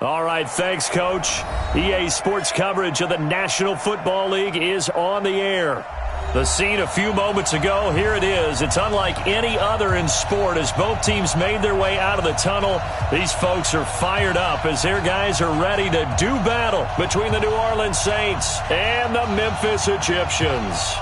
All right, thanks, Coach. EA Sports coverage of the National Football League is on the air. The scene a few moments ago, here it is. It's unlike any other in sport as both teams made their way out of the tunnel. These folks are fired up as their guys are ready to do battle between the New Orleans Saints and the Memphis Egyptians.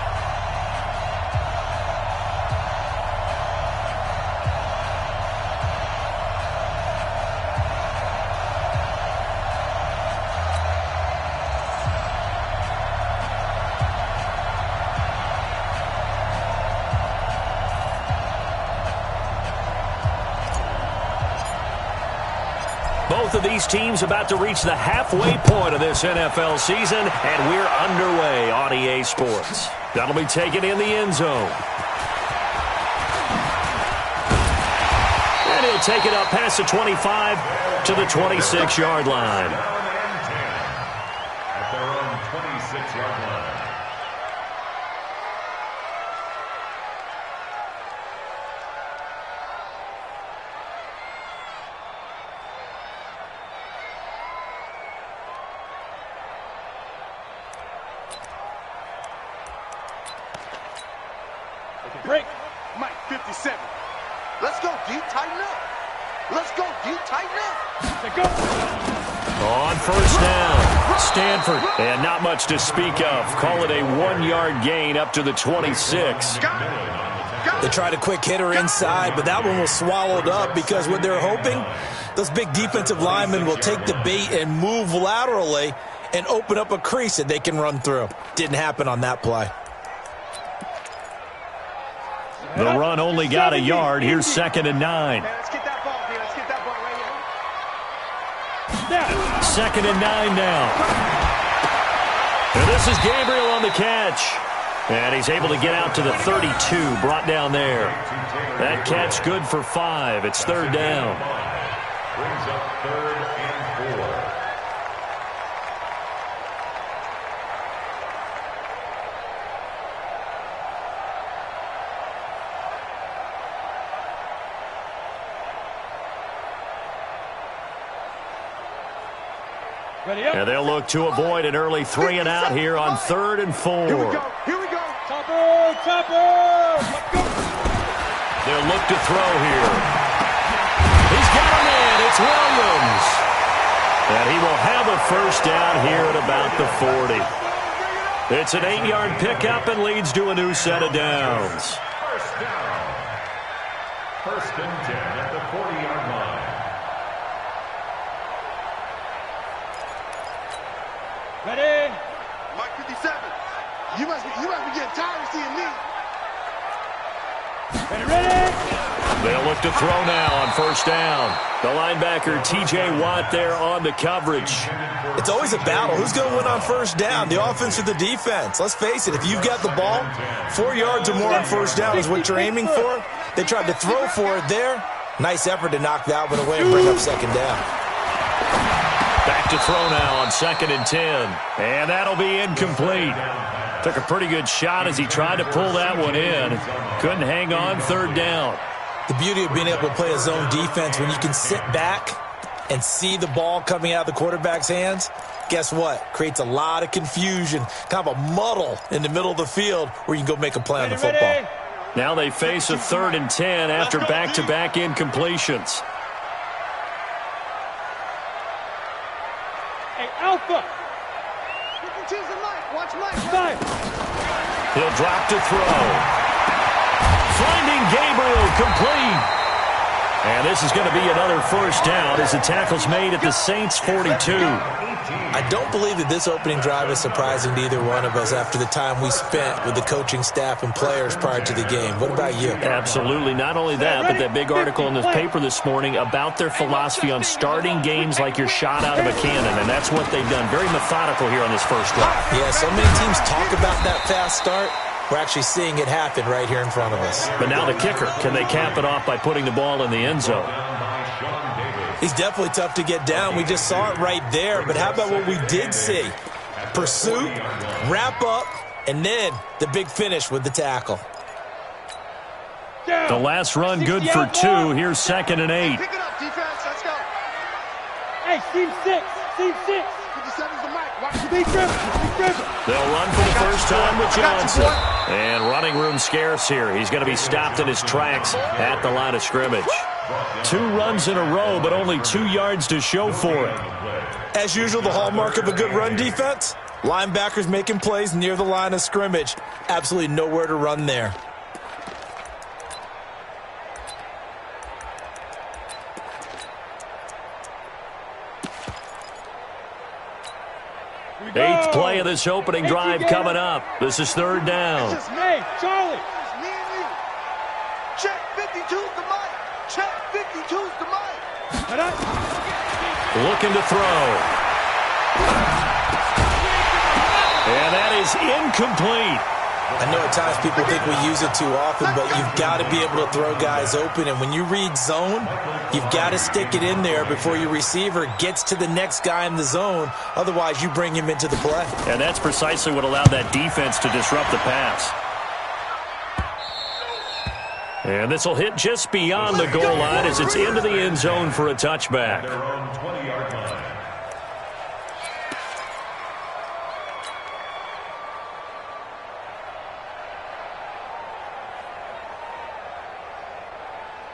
Both of these teams about to reach the halfway point of this NFL season, and we're underway on EA Sports. That'll be taken in the end zone. And he'll take it up past the 25 to the 26-yard line. At their own 26-yard line. Break. Mike, 57. Let's go, D. Tighten up. Let's go, D. Tighten up. Let's go. On first down, Stanford. And not much to speak of. Call it a 1-yard gain up to the 26. They tried a quick hitter inside, but that one was swallowed up because what they're hoping, those big defensive linemen will take the bait and move laterally and open up a crease that they can run through. Didn't happen on that play. The run only got a yard. Here's 2nd and 9. Let's get that ball, D. Let's get that ball right here. 2nd and 9 now. And this is Gabriel on the catch. And he's able to get out to the 32, brought down there. That catch good for 5. It's 3rd down. Brings up 3rd and 4. And they'll look to avoid an early 3-and-out here on 3rd and 4. Here we go. Here we go. Topper. Let's go. They'll look to throw here. He's got a man. It's Williams. And he will have a first down here at about the 40. It's an 8-yard pickup and leads to a new set of downs. First down. 1st and 10 at the 40-yard line. Ready? Mike 57. You must be getting tired of seeing me. Ready? They'll look to throw now on first down. The linebacker, T.J. Watt, there on the coverage. It's always a battle. Who's going to win on first down, the offense or the defense? Let's face it, if you've got the ball, 4 yards or more on first down is what you're aiming for. They tried to throw for it there. Nice effort to knock that one away and bring up 2nd down. Back to throw now on 2nd and 10. And that'll be incomplete. Took a pretty good shot as he tried to pull that one in. Couldn't hang on 3rd down. The beauty of being able to play a zone defense when you can sit back and see the ball coming out of the quarterback's hands, guess what? Creates a lot of confusion, kind of a muddle in the middle of the field where you can go make a play on the football. Now they face a 3rd and 10 after back-to-back incompletions. Hey, Alpha. Watch Mike. He'll drop to throw. Finding Gabriel complete. And this is going to be another first down as the tackle's made at the Saints' 42. I don't believe that this opening drive is surprising to either one of us after the time we spent with the coaching staff and players prior to the game. What about you? Absolutely. Not only that, but that big article in the paper this morning about their philosophy on starting games like you're shot out of a cannon, and that's what they've done. Very methodical here on this first drive. Yeah, so many teams talk about that fast start. We're actually seeing it happen right here in front of us. But now the kicker. Can they cap it off by putting the ball in the end zone? He's definitely tough to get down. We just saw it right there. But how about what we did see? Pursuit, wrap up, and then the big finish with the tackle. The last run good for 2. Here's 2nd and 8. Pick it up, defense. Let's go. Hey, Hey, team 6. Team 6. 57's the mic. Watch the big dribble. They'll run for the first time with Johnson. And running room scarce here. He's going to be stopped in his tracks at the line of scrimmage. 2 runs in a row, but only 2 yards to show for it. As usual, the hallmark of a good run defense, linebackers making plays near the line of scrimmage. Absolutely nowhere to run there. Eighth play of this opening drive coming up. This is 3rd down. It's just me, Charlie. It's me and you. Check 52's the mic. Check 52's the mic. Looking to throw. And that is incomplete. I know at times people think we use it too often, but you've got to be able to throw guys open. And when you read zone, you've got to stick it in there before your receiver gets to the next guy in the zone. Otherwise, you bring him into the play. And that's precisely what allowed that defense to disrupt the pass. And this will hit just beyond the goal line as it's into the end zone for a touchback. Their own 20-yard line.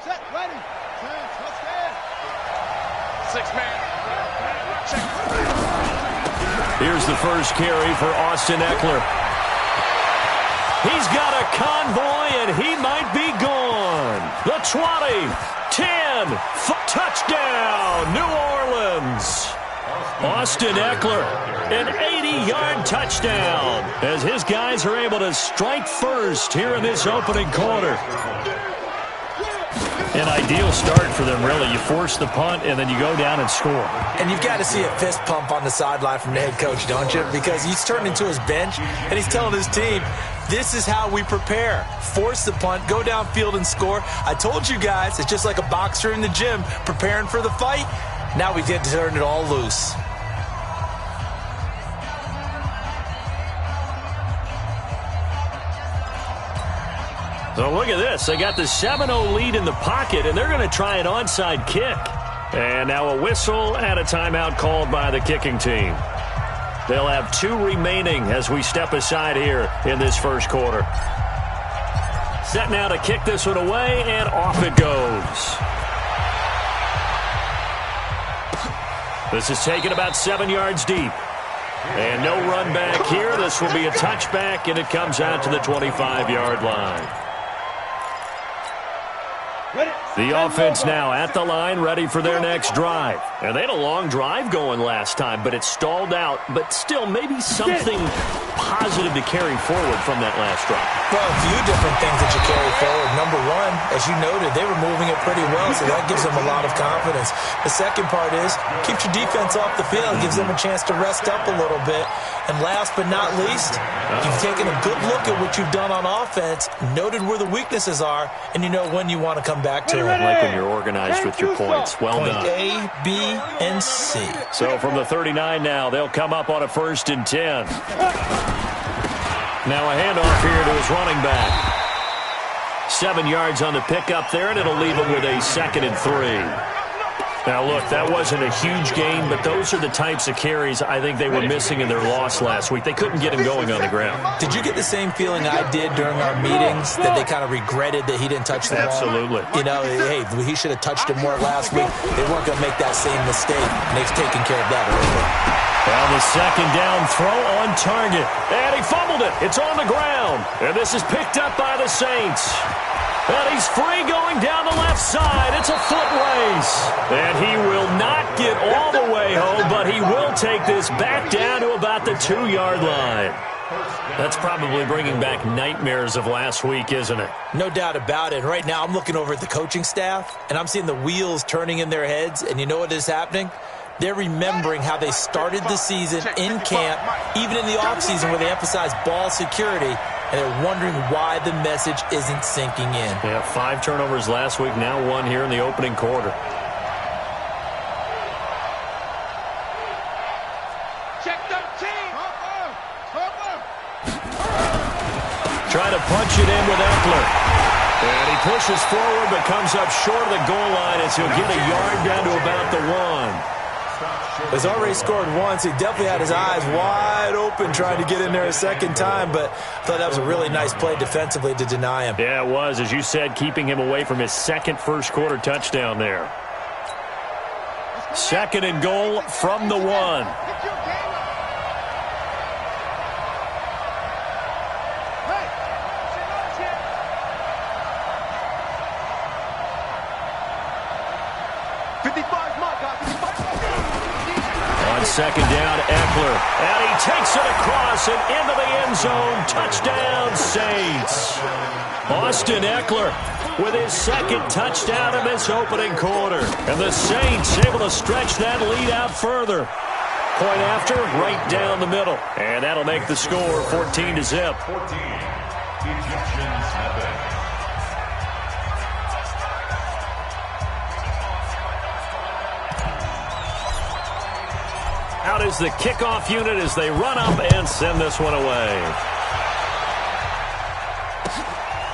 Set, ready. Touchdown. 6-man. Check. Here's the first carry for Austin Eckler. He's got a convoy, and he might be gone. The 20, 10, touchdown, New Orleans. Austin Eckler, an 80-yard touchdown, as his guys are able to strike first here in this opening quarter. An ideal start for them, really. You force the punt, and then you go down and score. And you've got to see a fist pump on the sideline from the head coach, don't you? Because he's turned into his bench, and he's telling his team, this is how we prepare. Force the punt, go downfield and score. I told you guys, it's just like a boxer in the gym preparing for the fight. Now we get to turn it all loose. So look at this. They got the 7-0 lead in the pocket, and they're going to try an onside kick. And now a whistle and a timeout called by the kicking team. They'll have 2 remaining as we step aside here in this first quarter. Set now to kick this one away, and off it goes. This is taken about 7 yards deep. And no run back here. This will be a touchback, and it comes out to the 25-yard line. The offense now at the line, ready for their next drive. And they had a long drive going last time, but it stalled out. But still, maybe something positive to carry forward from that last drive. Well, a few different things that you carry forward. Number one, as you noted, they were moving it pretty well, so that gives them a lot of confidence. The second part is, keeps your defense off the field, gives them a chance to rest up a little bit. And last but not least, you've taken a good look at what you've done on offense, noted where the weaknesses are, and you know when you want to come back to it. Like when you're organized with your points. Well done. Point A, B, and C. So from the 39 now, they'll come up on a 1st and 10. Now a handoff here to his running back. 7 yards on the pickup there, and it'll leave him with a 2nd and 3. Now, look, that wasn't a huge gain, but those are the types of carries I think they were missing in their loss last week. They couldn't get him going on the ground. Did you get the same feeling I did during our meetings, that they kind of regretted that he didn't touch the ball? Absolutely. You know, hey, he should have touched it more last week. They weren't going to make that same mistake, and they've taken care of that early. On the 2nd down throw on target. And he fumbled it. It's on the ground. And this is picked up by the Saints. And he's free going down the left side. It's a foot race. And he will not get all the way home, but he will take this back down to about the 2-yard line. That's probably bringing back nightmares of last week, isn't it? No doubt about it. Right now I'm looking over at the coaching staff, and I'm seeing the wheels turning in their heads, and you know what is happening? They're remembering how they started the season in camp, even in the offseason where they emphasized ball security, and they're wondering why the message isn't sinking in. Yeah, 5 turnovers last week, now 1 here in the opening quarter. Check 13. Try to punch it in with Eckler. And he pushes forward but comes up short of the goal line as he'll get a yard down to about the 1. He's already scored once. He definitely had his eyes wide open trying to get in there a second time, but I thought that was a really nice play defensively to deny him. Yeah, it was, as you said, keeping him away from his second first-quarter touchdown there. 2nd and goal from the 1. On 2nd down, Eckler. And he takes it across and into the end zone. Touchdown, Saints. Austin Eckler with his 2nd touchdown in this opening quarter. And the Saints able to stretch that lead out further. Point after, right down the middle. And that'll make the score 14-0. 14. Egyptians have it. Out is the kickoff unit as they run up and send this one away.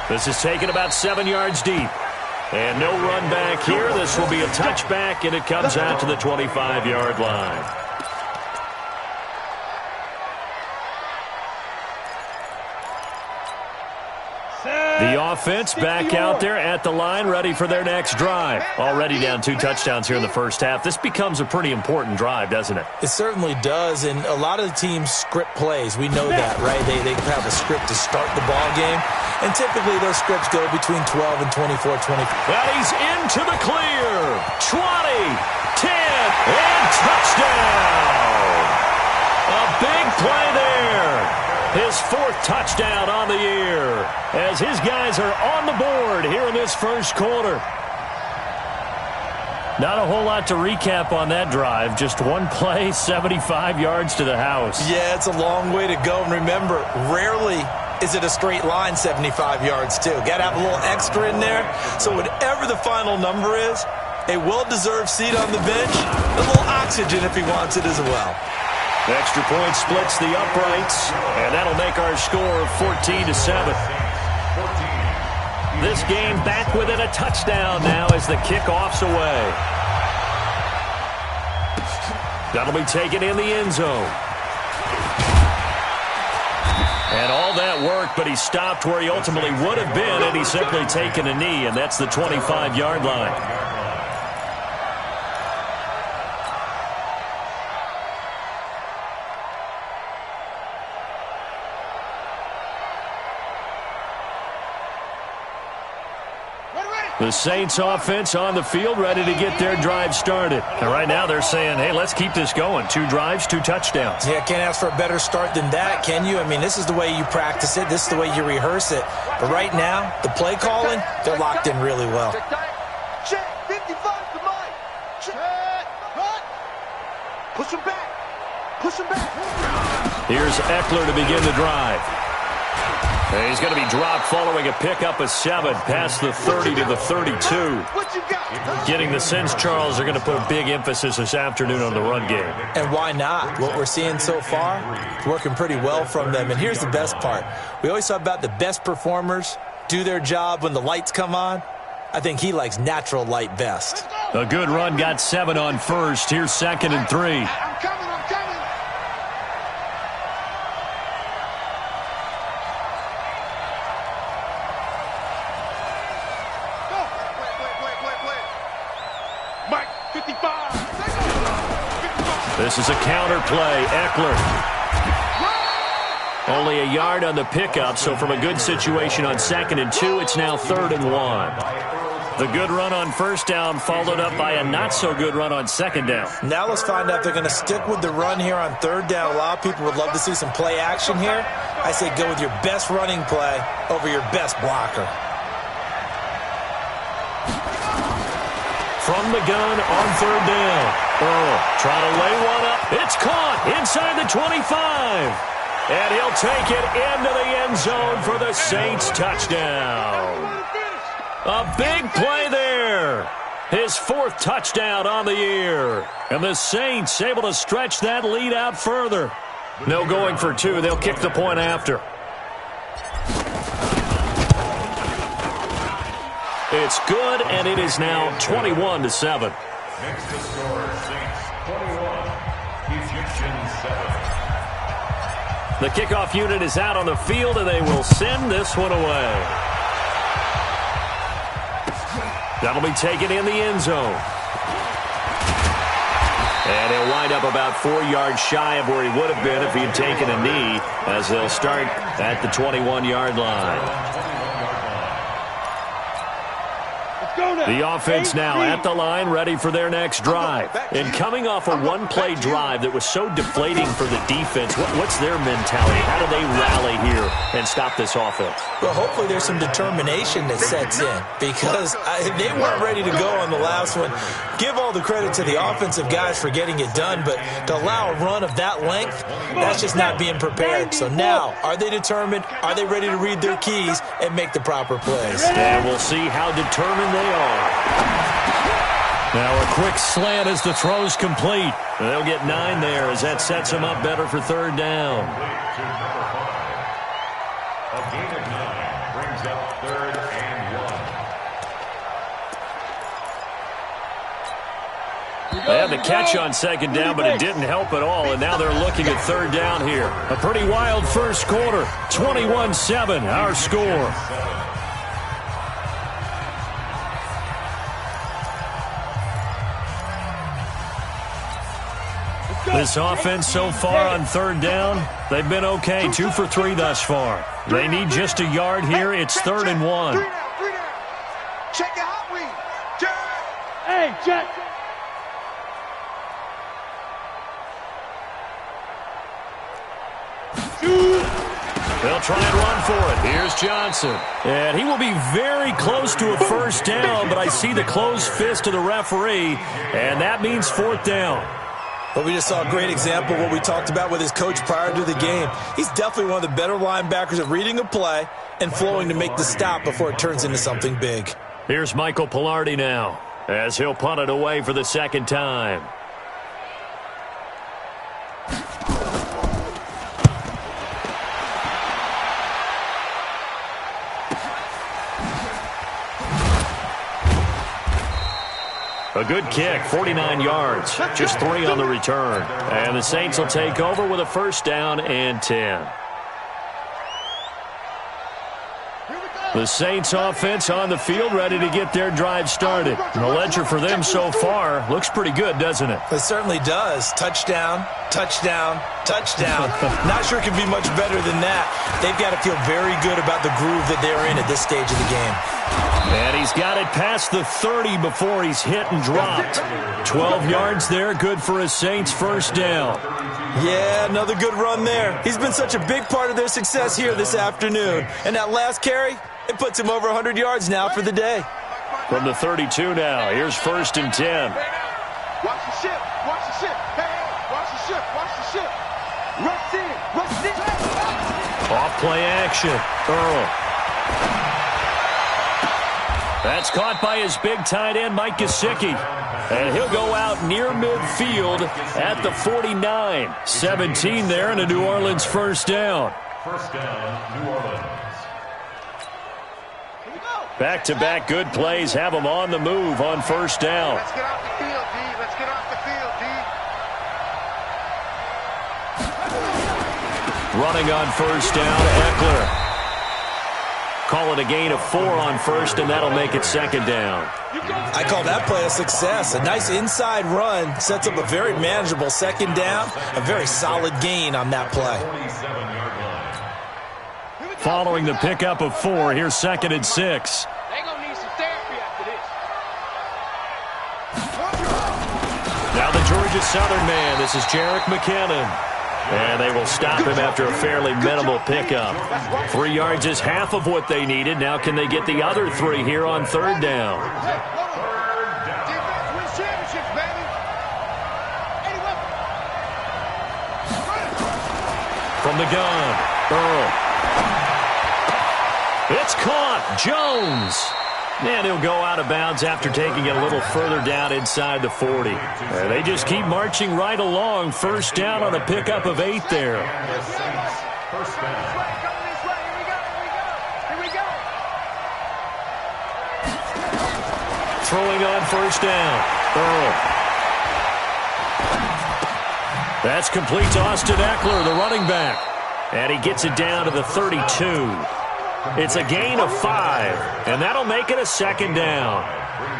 This is taken about 7 yards deep. And no run back here. This will be a touchback, and it comes out to the 25-yard line. The offense back out there at the line, ready for their next drive. Already down 2 touchdowns here in the first half. This becomes a pretty important drive, doesn't it? It certainly does, and a lot of the teams script plays. We know that, right? They have a script to start the ball game, and typically those scripts go between 12 and 24, 25. Well, he's into the clear. 20, 10, and touchdown. A big play there. His 4th touchdown on the year as his guys are on the board here in this first quarter. Not a whole lot to recap on that drive. Just one play, 75 yards to the house. Yeah, it's a long way to go. And remember, rarely is it a straight line 75 yards, too. Got to have a little extra in there. So whatever the final number is, a well-deserved seat on the bench, a little oxygen if he wants it as well. The extra point splits the uprights, and that'll make our score 14-7. This game back within a touchdown now as the kickoff's away. That'll be taken in the end zone. And all that work, but he stopped where he ultimately would have been, and he's simply taken a knee, and that's the 25-yard line. The Saints offense on the field ready to get their drive started. And right now they're saying, hey, let's keep this going. 2 drives, 2 touchdowns. Yeah, can't ask for a better start than that, can you? I mean, this is the way you practice it. This is the way you rehearse it. But right now, the play calling, they're locked in really well. Check, 55 to Mike. Check, push him back. Push him back. Here's Eckler to begin the drive. And he's going to be dropped following a pickup of 7 past the 30 to the 32. Getting the sense, Charles, are going to put a big emphasis this afternoon on the run game. And why not? What we're seeing so far, working pretty well from them. And here's the best part. We always talk about the best performers do their job when the lights come on. I think he likes natural light best. A good run got 7 on first. Here's 2nd and 3. I'm coming. Mike, 55. This is a counter play. Eckler. Only a yard on the pickup, so from a good situation on 2nd and 2, it's now 3rd and 1. The good run on first down followed up by a not-so-good run on 2nd down. Now let's find out if they're going to stick with the run here on 3rd down. A lot of people would love to see some play action here. I say go with your best running play over your best blocker. From the gun on 3rd down. Trying to lay one up. It's caught inside the 25. And he'll take it into the end zone for the Saints touchdown. A big play there. His 4th touchdown on the year. And the Saints able to stretch that lead out further. No going for 2. They'll kick the point after. It's good, and it is now 21-7. Next to score, Saints Egyptian 7. The kickoff unit is out on the field, and they will send this one away. That'll be taken in the end zone. And he'll wind up about 4 yards shy of where he would have been if he had taken a knee, as they'll start at the 21-yard line. The offense now at the line, ready for their next drive. And coming off a one-play drive that was so deflating for the defense, what's their mentality? How do they rally here and stop this offense? Well, hopefully there's some determination that sets in, because they weren't ready to go on the last one. Give all the credit to the offensive guys for getting it done, but to allow a run of that length, that's just not being prepared. So now, are they determined? Are they ready to read their keys and make the proper plays? And we'll see how determined they are. Now a quick slant as the throw's complete. They'll get 9 there as that sets them up better for third down. A gain of 9 brings up 3rd and 1. They had the catch on second down, but it didn't help at all, and now they're looking at third down here. A pretty wild first quarter. 21-7, our score. This offense so far on third down, they've been okay. 2 for 3 thus far. They need just a yard here. It's 3rd and 1. 3 down. Check your hot read. Hey, Jack. They'll try and run for it. Here's Johnson. And he will be very close to a first down, but I see the closed fist of the referee, and that means 4th down. But we just saw a great example of what we talked about with his coach prior to the game. He's definitely one of the better linebackers at reading a play and flowing to make the stop before it turns into something big. Here's Michael Pilardi now as he'll punt it away for the second time. A good kick, 49 yards, just 3 on the return. And the Saints will take over with a first down and 10. The Saints offense on the field, ready to get their drive started. And the ledger for them so far looks pretty good, doesn't it? It certainly does. Touchdown, touchdown, touchdown. Not sure it could be much better than that. They've got to feel very good about the groove that they're in at this stage of the game. And he's got it past the 30 before he's hit and dropped. 12 yards there, good for a Saints first down. Yeah, another good run there. He's been such a big part of their success here this afternoon. And that last carry, it puts him over 100 yards now for the day. From the 32 now, here's 1st and 10. Watch the ship. Watch the ship. Hey, watch the ship. Watch the ship. Rush in. Rush in. Off play action. Earl. That's caught by his big tight end, Mike Gesicki. And he'll go out near midfield at the 49. 17 there and a New Orleans first down. First down, New Orleans. Back-to-back good plays have them on the move on first down. Let's get off the field, D. Let's get off the field, D. Running on first down, Eckler. Call it a gain of 4 on first, and that'll make it second down. I call that play a success. A nice inside run sets up a very manageable second down. A very solid gain on that play. Following the pickup of 4, here's 2nd and 6. They're going to need some therapy after this. Now the Georgia Southern man. This is Jerick McKinnon. And they will stop him after a fairly minimal pickup. 3 yards is half of what they needed. Now can they get the other 3 here on third down? Defense wins championships, baby. From the gun, Earl. It's caught. Jones. And he'll go out of bounds after taking it a little further down inside the 40. And they just keep marching right along. First down on a pickup of 8 there. First down. Throwing on first down. Earl. That's complete to Austin Eckler, the running back. And he gets it down to the 32. It's a gain of 5, and that'll make it a second down.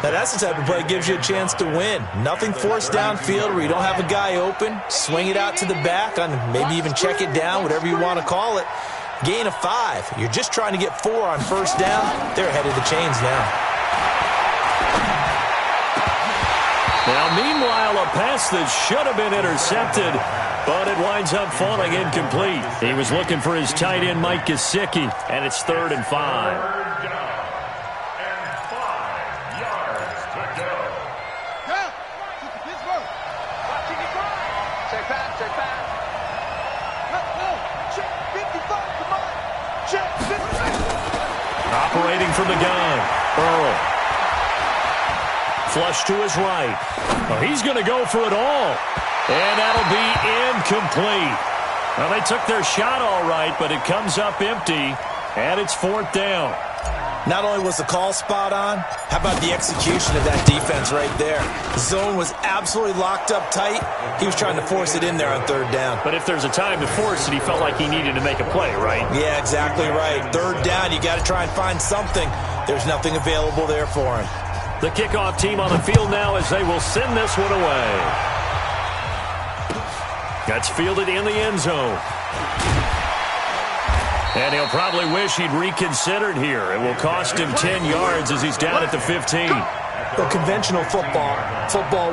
Now that's the type of play that gives you a chance to win. Nothing forced downfield where you don't have a guy open. Swing it out to the back, and maybe even check it down, whatever you want to call it. Gain of 5. You're just trying to get 4 on first down. They're ahead of the chains now. Now, meanwhile, a pass that should have been intercepted, but it winds up falling incomplete. He was looking for his tight end, Mike Gesicki, and it's 3rd and 5. Operating from the gun, Earl. Flush to his right. Well, he's going to go for it all. And that'll be incomplete. Well, they took their shot all right, but it comes up empty, and it's 4th down. Not only was the call spot on, how about the execution of that defense right there? The zone was absolutely locked up tight. He was trying to force it in there on 3rd down. But if there's a time to force it, he felt like he needed to make a play, right? Yeah, exactly right. 3rd down, you got to try and find something. There's nothing available there for him. The kickoff team on the field now as they will send this one away. That's fielded in the end zone. And he'll probably wish he'd reconsidered here. It will cost him 10 yards as he's down at the 15. Well, conventional football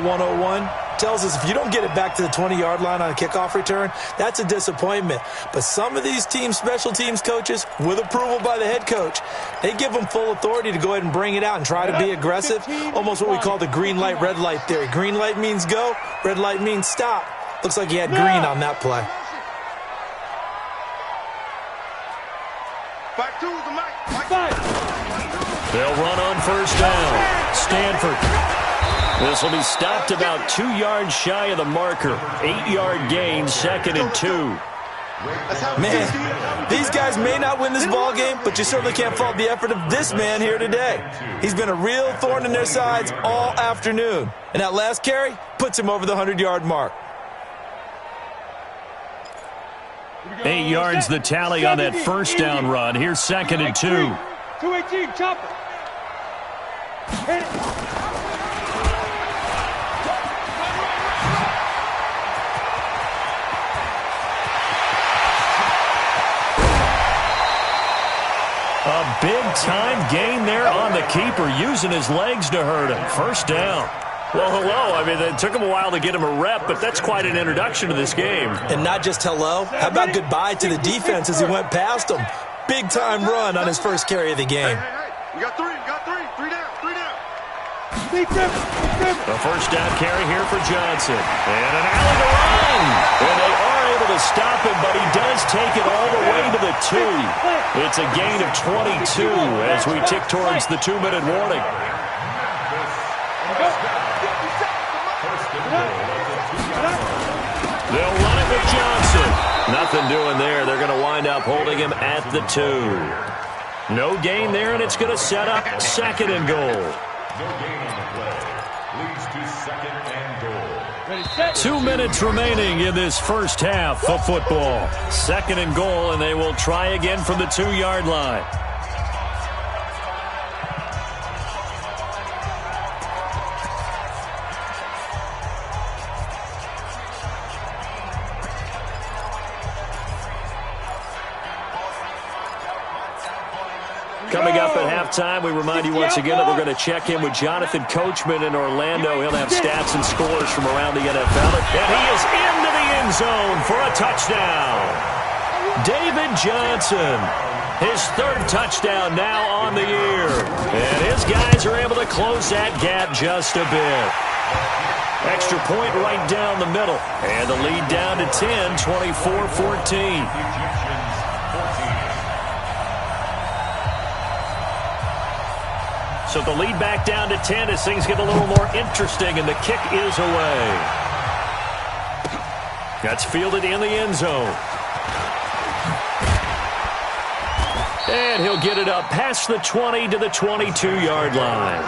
101, tells us if you don't get it back to the 20-yard line on a kickoff return, that's a disappointment. But some of these teams, special teams coaches, with approval by the head coach, they give them full authority to go ahead and bring it out and try to be aggressive, almost what we call the green light, red light theory. Green light means go, red light means stop. Looks like he had green on that play. Back to the mic. They'll run on first down. Stanford. This will be stopped about 2 yards shy of the marker. 8-yard gain, 2nd and 2. Man, these guys may not win this ball game, but you certainly can't fault the effort of this man here today. He's been a real thorn in their sides all afternoon. And that last carry puts him over the 100-yard mark. 8 yards the tally on that first down run. Here's 2nd and 2. 218, chopper. Hit it. A big-time gain there on the keeper, using his legs to hurt him. First down. Well, hello. I mean, it took him a while to get him a rep, but that's quite an introduction to this game. And not just hello. How about goodbye to the defense as he went past him? Big-time run on his first carry of the game. We got 3. Three down. A first down carry here for Johnson. And an alley to run. And they are able to stop him, but he does take it all the way to the 2. It's a gain of 22 as we tick towards the 2-minute warning. They'll run it with Johnson. Nothing doing there. They're going to wind up holding him at the 2. No gain there, and it's going to set up 2nd and goal. No gain on the play. Leads to 2nd and goal. 2 minutes remaining in this first half of football. 2nd and goal, and they will try again from the 2-yard line. Coming up at halftime, we remind you once again that we're going to check in with Jonathan Coachman in Orlando. He'll have stats and scores from around the NFL. And he is into the end zone for a touchdown. David Johnson, his 3rd touchdown now on the year. And his guys are able to close that gap just a bit. Extra point right down the middle. And the lead down to 10, 24-14. So the lead back down to 10 as things get a little more interesting, and the kick is away. That's fielded in the end zone. And he'll get it up past the 20 to the 22-yard line.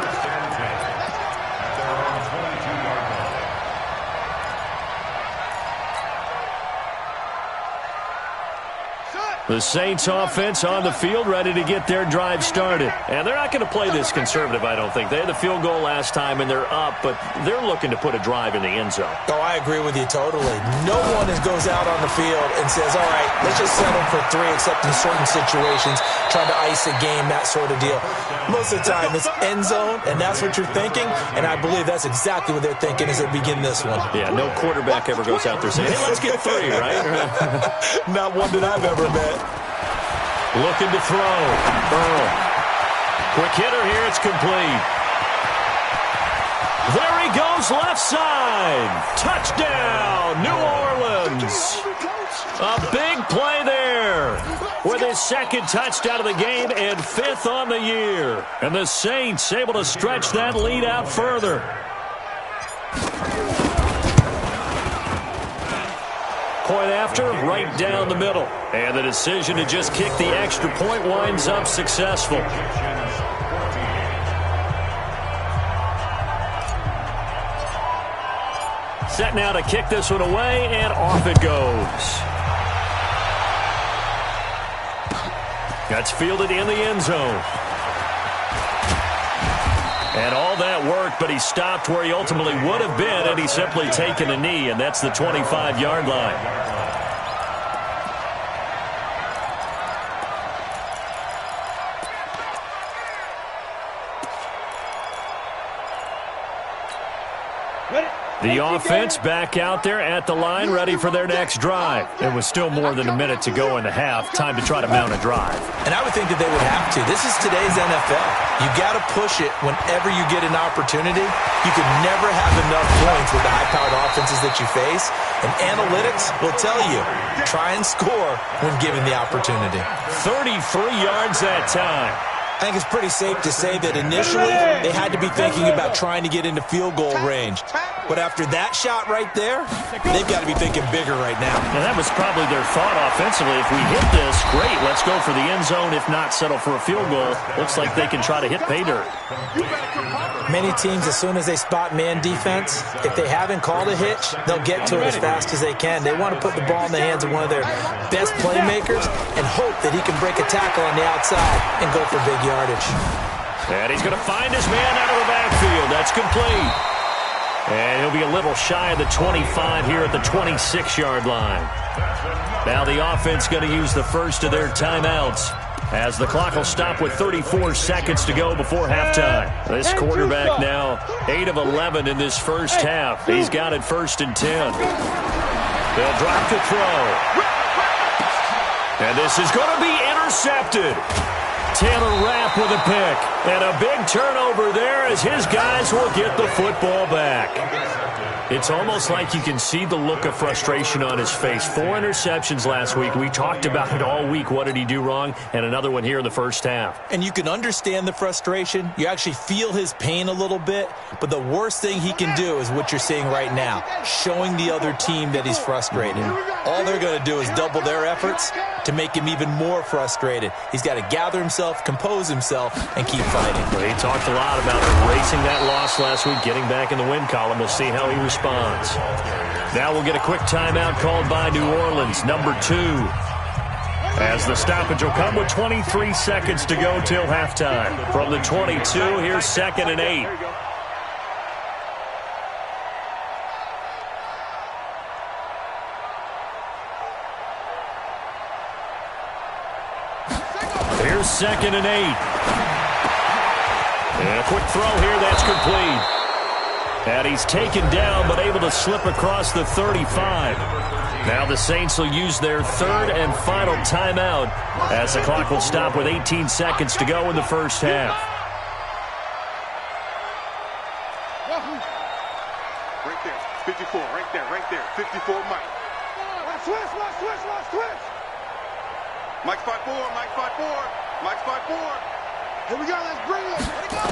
The Saints offense on the field, ready to get their drive started. And they're not going to play this conservative, I don't think. They had the field goal last time, and they're up, but they're looking to put a drive in the end zone. Oh, I agree with you totally. No one goes out on the field and says, all right, let's just settle for 3, except in certain situations, trying to ice a game, that sort of deal. Most of the time, it's end zone, and that's what you're thinking, and I believe that's exactly what they're thinking as they begin this one. Yeah, no quarterback ever goes out there saying, hey, let's get 3, right? Not one that I've ever met. Looking to throw. Burrow. Quick hitter here. It's complete. There he goes, left side. Touchdown, New Orleans. A big play there with his second touchdown of the game and 5th on the year. And the Saints able to stretch that lead out further. Point after, right down the middle. And the decision to just kick the extra point winds up successful. Set now to kick this one away, and off it goes. That's fielded in the end zone. And all that worked, but he stopped where he ultimately would have been had he simply taken a knee, and that's the 25-yard line. The offense back out there at the line, ready for their next drive. It was still more than a minute to go in the half. Time to try to mount a drive. And I would think that they would have to. This is today's NFL. You got to push it whenever you get an opportunity. You can never have enough points with the high-powered offenses that you face. And analytics will tell you, try and score when given the opportunity. 33 yards that time. I think it's pretty safe to say that initially they had to be thinking about trying to get into field goal range. But after that shot right there, they've got to be thinking bigger right now. And that was probably their thought offensively. If we hit this, great, let's go for the end zone. If not, settle for a field goal. Looks like they can try to hit pay dirt. Many teams, as soon as they spot man defense, if they haven't called a hitch, they'll get to it as fast as they can. They want to put the ball in the hands of one of their best playmakers and hope that he can break a tackle on the outside and go for big yardage. And he's going to find his man out of the backfield. That's complete. And he'll be a little shy of the 25 here at the 26-yard line. Now the offense going to use the first of their timeouts, as the clock will stop with 34 seconds to go before halftime. This quarterback now 8 of 11 in this first half. He's got it 1st and 10. They'll drop to throw. And this is going to be intercepted. Taylor Rapp with a pick. And a big turnover there as his guys will get the football back. It's almost like you can see the look of frustration on his face. 4 interceptions last week. We talked about it all week. What did he do wrong? And another one here in the first half. And you can understand the frustration. You actually feel his pain a little bit. But the worst thing he can do is what you're seeing right now, showing the other team that he's frustrated. All they're going to do is double their efforts to make him even more frustrated. He's got to gather himself, compose himself, and keep fighting. Well, he talked a lot about erasing that loss last week, getting back in the win column. We'll see how he responds. Now we'll get a quick timeout called by New Orleans, number 2. As the stoppage will come with 23 seconds to go till halftime. From the 22, here's 2nd and 8. Here's 2nd and 8. And a quick throw here, that's complete. And he's taken down, but able to slip across the 35. Now the Saints will use their 3rd and final timeout, as the clock will stop with 18 seconds to go in the first half. Right there, 54, right there, 54, Mike. Switch. Mike 5-4, Mike 5-4, Mike 5-4. Here we go, let's bring it. Let it go.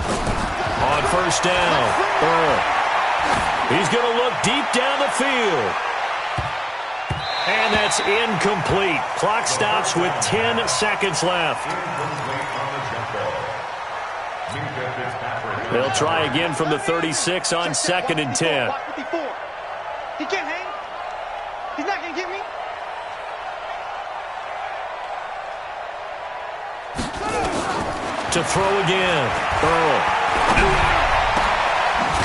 On first down, Earl. He's going to look deep down the field. And that's incomplete. Clock stops with 10 seconds left. They'll try again from the 36 on 2nd and 10. He can't hang. He's not going to get me. To throw again. Earl.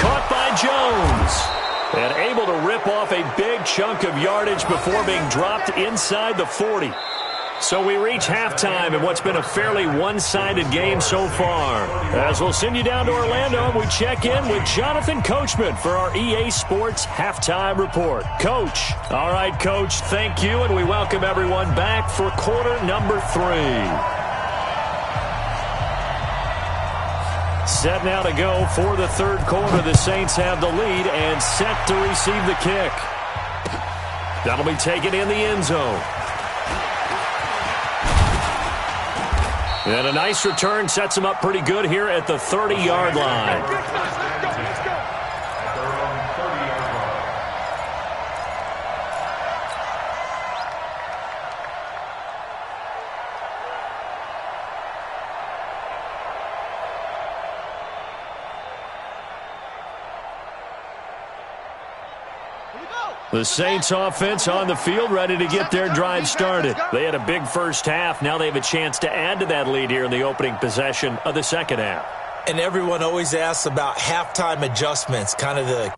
Caught by Jones. And able to rip off a big chunk of yardage before being dropped inside the 40. So we reach halftime in what's been a fairly one-sided game so far. As we'll send you down to Orlando, and we check in with Jonathan Coachman for our EA Sports Halftime Report. Coach. All right, Coach, thank you, and we welcome everyone back for quarter number 3. Set now to go for the third quarter. The Saints have the lead and set to receive the kick. That'll be taken in the end zone. And a nice return sets him up pretty good here at the 30-yard line. Let's go. At their own 30-yard line. The Saints offense on the field, ready to get their drive started. They had a big first half. Now they have a chance to add to that lead here in the opening possession of the second half. And everyone always asks about halftime adjustments, kind of the